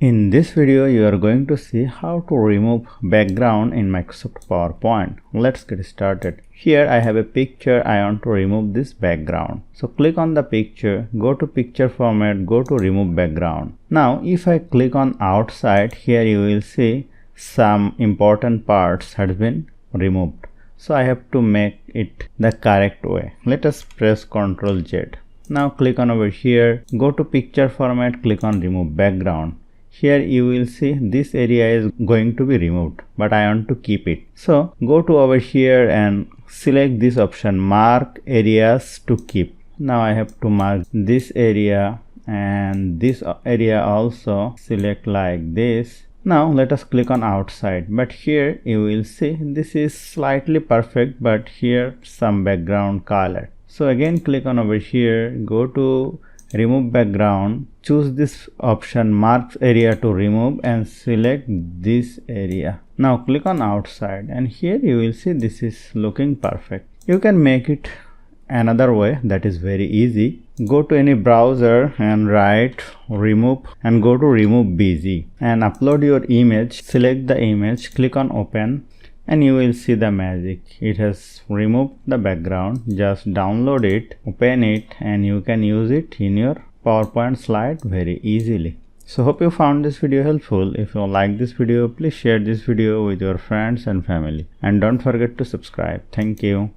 In this video, you are going to see how to remove background in Microsoft PowerPoint. Let's get started. Here I have a picture. I want to remove this background. So click on the picture, go to picture format, go to remove background. Now if I click on outside, here you will see some important parts have been removed. So I have to make it the correct way. Let us press Ctrl Z. Now click on over here, go to picture format, click on remove background. Here you will see this area is going to be removed, but I want to keep it. So go to over here and select this option, mark areas to keep. Now I have to mark this area and this area also, select like this. Now let us click on outside, but here you will see this is slightly perfect, but here some background color. So again click on over here, go to remove background, choose this option marks area to remove and select this area. Now click on outside and here you will see this is looking perfect. You can make it another way, that is very easy. Go to any browser and write remove and go to remove BG and upload your image. Select the image, click on open and you will see the magic. It has removed the background. Just download it, open it, and you can use it in your PowerPoint slide very easily. So hope you found this video helpful. If you like this video, please share this video with your friends and family. And don't forget to subscribe. Thank you.